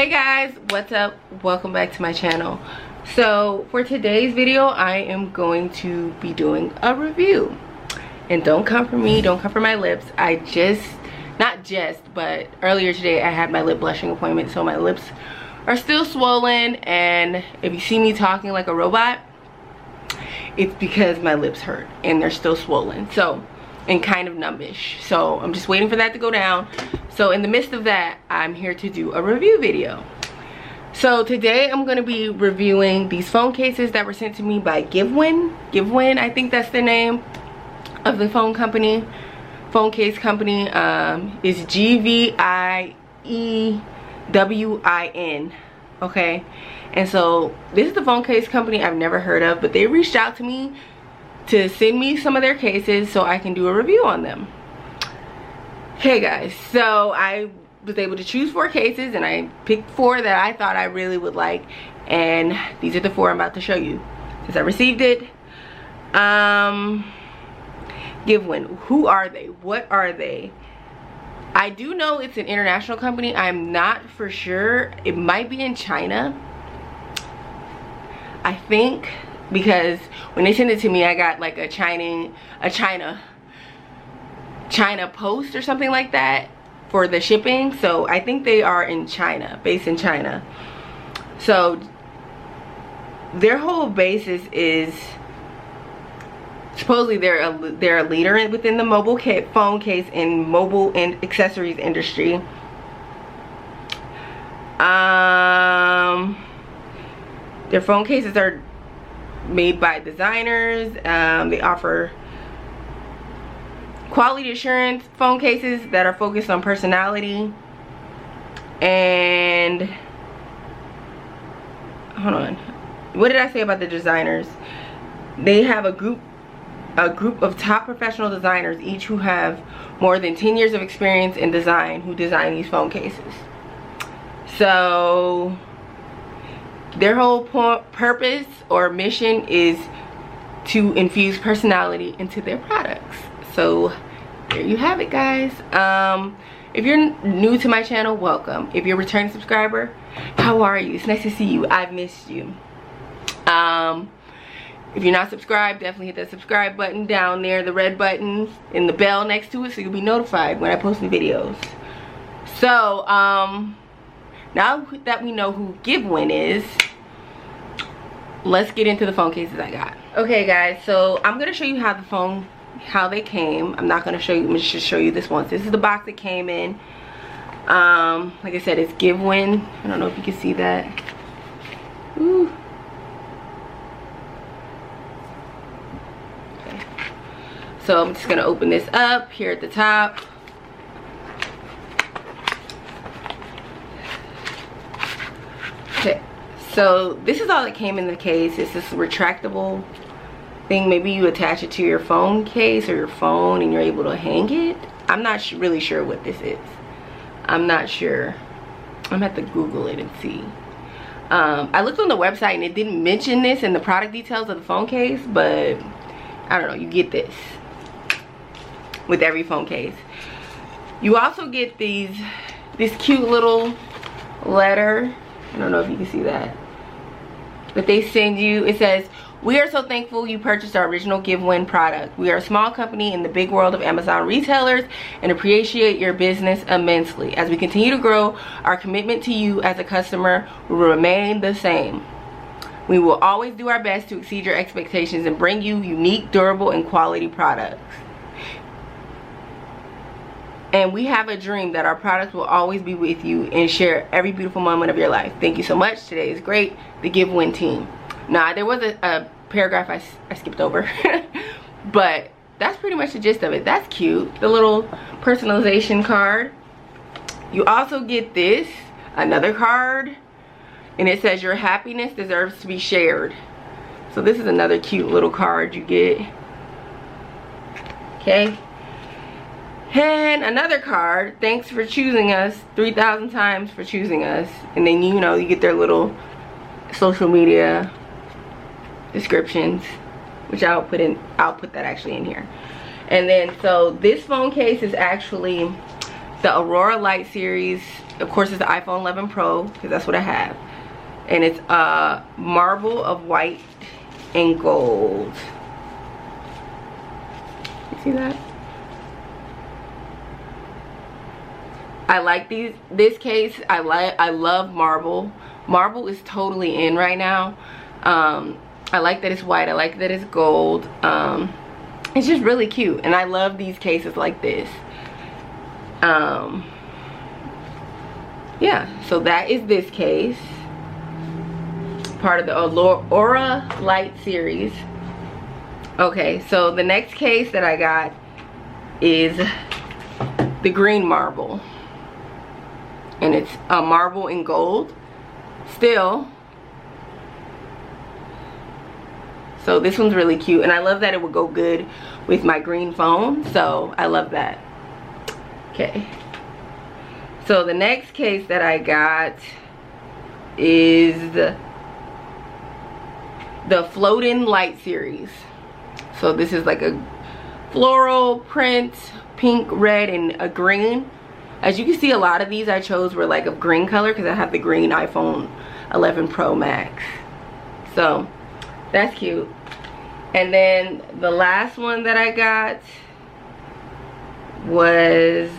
Hey guys, what's up? Welcome back to my channel. So for today's video, I am going to be doing a review. And don't come for me, don't come for my lips. But earlier today I had my lip blushing appointment, so my lips are still swollen, and if you see me talking like a robot, it's because my lips hurt and they're still swollen, so, and kind of numbish. So I'm just waiting for that to go down. So in the midst of that, I'm here to do a review video. So today I'm going to be reviewing these phone cases that were sent to me by GVIEWIN, I think that's the name of the phone case company. Is GVIEWIN. Okay, and so this is the phone case company I've never heard of, but they reached out to me to send me some of their cases so I can do a review on them. Okay guys, so I was able to choose 4 cases and I picked 4 that I thought I really would like, and these are the 4 I'm about to show you since I received it. GVIEWIN, who are they? What are they? I do know it's an international company. I'm not for sure. It might be in China, I think, because when they sent it to me, I got like a China post or something like that for the shipping. So I think they are in China, based in China. So their whole basis is supposedly they're a leader within the mobile phone case and mobile and accessories industry. Their phone cases are made by designers. They offer quality assurance phone cases that are focused on personality. And hold on, what did I say about the designers? They have a group of top professional designers, each who have more than 10 years of experience in design, who design these phone cases. So their whole purpose or mission is to infuse personality into their products. So there you have it, guys. If you're new to my channel, welcome. If you're a returning subscriber, how are you? It's nice to see you. I've missed you. If you're not subscribed, definitely hit that subscribe button down there, the red button, and the bell next to it, so you'll be notified when I post new videos. So now that we know who GVIEWIN is, let's get into the phone cases I got. Okay guys, so I'm gonna show you how they came. I'm not gonna show you, I'm gonna just show you this once. This is the box it came in. Like I said, it's GVIEWIN. I don't know if you can see that. Ooh. Okay. So I'm just gonna open this up here at the top. Okay, so this is all that came in the case. It's this retractable thing. Maybe you attach it to your phone case or your phone and you're able to hang it. I'm not really sure what this is. I'm not sure. I'm gonna have to Google it and see. I looked on the website and it didn't mention this in the product details of the phone case, but I don't know, you get this with every phone case. You also get this cute little letter. I don't know if you can see that, but they send you. It says, "We are so thankful you purchased our original GVIEWIN product. We are a small company in the big world of Amazon retailers and appreciate your business immensely. As we continue to grow, our commitment to you as a customer will remain the same. We will always do our best to exceed your expectations and bring you unique, durable, and quality products. And we have a dream that our products will always be with you and share every beautiful moment of your life. Thank you so much. Today is great. The GVIEWIN team." Now, there was a paragraph I skipped over, but that's pretty much the gist of it. That's cute. The little personalization card. You also get this, another card, and it says, "Your happiness deserves to be shared." So this is another cute little card you get. Okay. And another card, "Thanks for choosing us, 3,000 times for choosing us." And then, you know, you get their little social media descriptions, which I'll put that actually in here. And then, so this phone case is actually the Aurora Light series. Of course, it's the iPhone 11 Pro, because that's what I have. And it's a marble of white and gold. You see that? I like this case. I love marble. Marble is totally in right now. I like that it's white. I like that it's gold. It's just really cute, and I love these cases like this. Yeah, so that is this case, part of the Aurora Light series. Okay, so the next case that I got is the green marble, and it's a marble in gold still. So this one's really cute, and I love that it would go good with my green phone, so I love that. Okay, so the next case that I got is the Floating Light series. So this is like a floral print, pink, red, and a green. As you can see, a lot of these I chose were like of green color because I have the green iPhone 11 Pro Max. So that's cute. And then the last one that I got was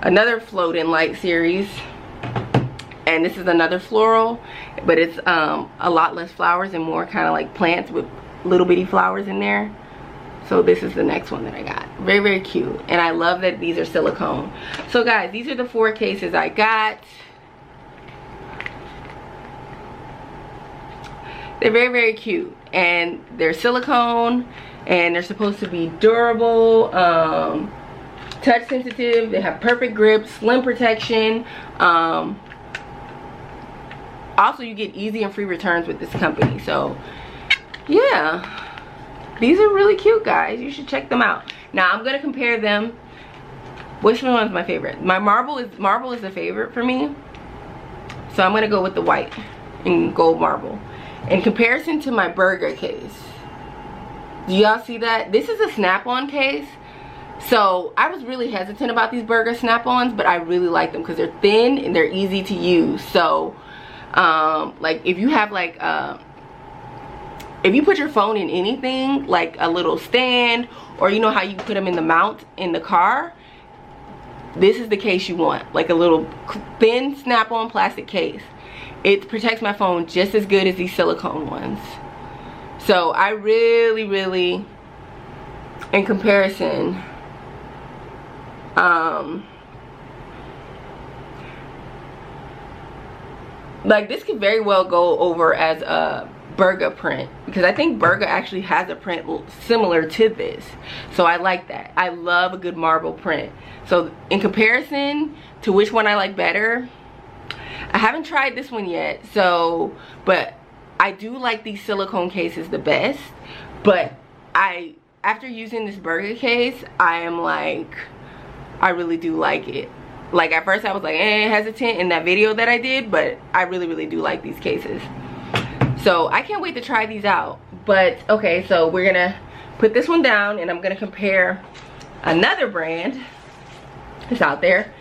another Floating Light series, and this is another floral, but it's a lot less flowers and more kind of like plants with little bitty flowers in there. So this is the next one that I got. Very, very cute, and I love that these are silicone. So guys, these are the 4 cases I got. They're very, very cute, and they're silicone, and they're supposed to be durable, touch sensitive. They have perfect grip, slim protection. Also, you get easy and free returns with this company. So yeah, these are really cute, guys. You should check them out. Now I'm gonna compare them. Which one's my favorite? My marble is the favorite for me, so I'm gonna go with the white and gold marble. In comparison to my burger case, do y'all see that? This is a snap-on case. So I was really hesitant about these burger snap-ons, but I really like them because they're thin and they're easy to use. So like if you have like if you put your phone in anything, like a little stand, or you know how you put them in the mount in the car, this is the case you want. Like a little thin snap-on plastic case. It protects my phone just as good as these silicone ones. So I really, really, in comparison, like this could very well go over as a burger print, because I think burger actually has a print similar to this. So I like that. I love a good marble print. So in comparison to which one I like better, I haven't tried this one yet, so, but I do like these silicone cases the best. But after using this burger case, I am like, I really do like it. Like at first I was like hesitant in that video that I did, but I really, really do like these cases. So I can't wait to try these out. But okay, so we're gonna put this one down, and I'm gonna compare another brand that's out there.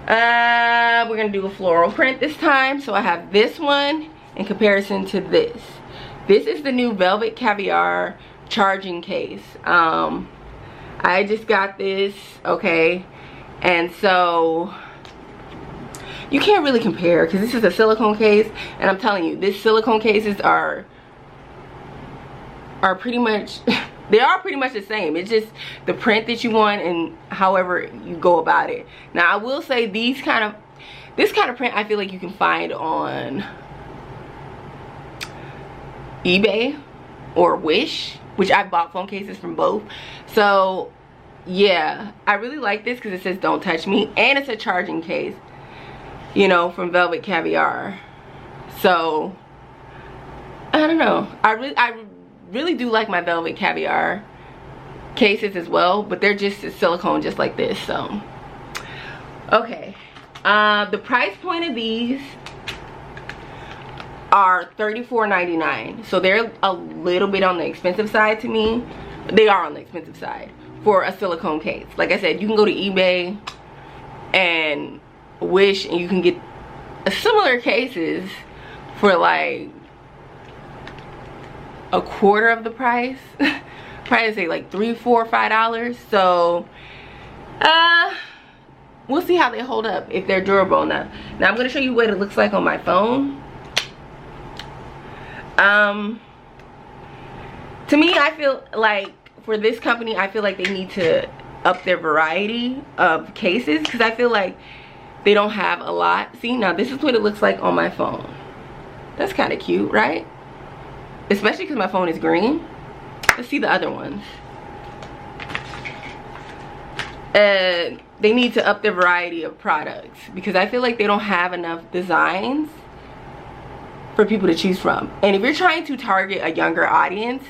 We're gonna do a floral print this time. So I have this one in comparison to this. This is the new Velvet Caviar charging case. I just got this, okay, and so you can't really compare because this is a silicone case, and I'm telling you, these silicone cases are pretty much they are pretty much the same. It's just the print that you want and however you go about it. Now I will say this kind of print I feel like you can find on eBay or Wish, which I bought phone cases from both. So yeah, I really like this because it says don't touch me, and it's a charging case, you know, from Velvet Caviar. So I don't know, I really do like my Velvet Caviar cases as well, but they're just silicone just like this. So okay, the price point of these are $34.99, so they're a little bit on the expensive side to me. they are on the expensive side for a silicone case. Like I said, you can go to eBay and Wish and you can get similar cases for like a quarter of the price. Probably say like $3, $4, $5. So we'll see how they hold up, if they're durable enough. Now I'm going to show you what it looks like on my phone. To me, I feel like for this company, I feel like they need to up their variety of cases, because I feel like they don't have a lot. See, now this is what it looks like on my phone. That's kind of cute, right? Especially because my phone is green. Let's see the other ones. They need to up their variety of products, because I feel like they don't have enough designs for people to choose from. And if you're trying to target a younger audience,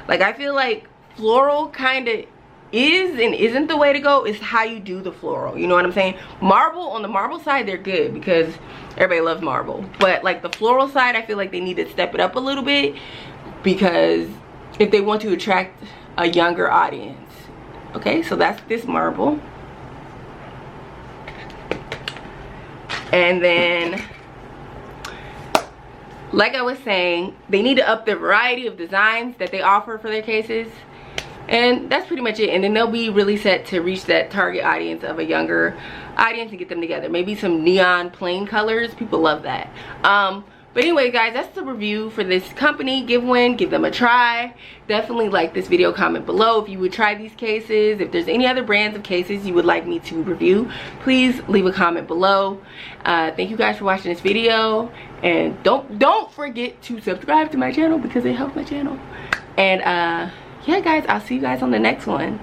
like I feel like floral kind of is and isn't the way to go. Is how you do the floral, you know what I'm saying? Marble, on the marble side, they're good because everybody loves marble, but like the floral side, I feel like they need to step it up a little bit, because if they want to attract a younger audience. Okay, so that's this marble. And then, like I was saying, they need to up the variety of designs that they offer for their cases. And that's pretty much it. And then they'll be really set to reach that target audience of a younger audience and get them together. Maybe some neon plain colors. People love that. But anyway, guys, that's the review for this company, GVIEWIN. Give them a try. Definitely like this video, comment below if you would try these cases. If there's any other brands of cases you would like me to review, please leave a comment below. Thank you guys for watching this video. And don't forget to subscribe to my channel, because it helps my channel. And yeah, guys, I'll see you guys on the next one.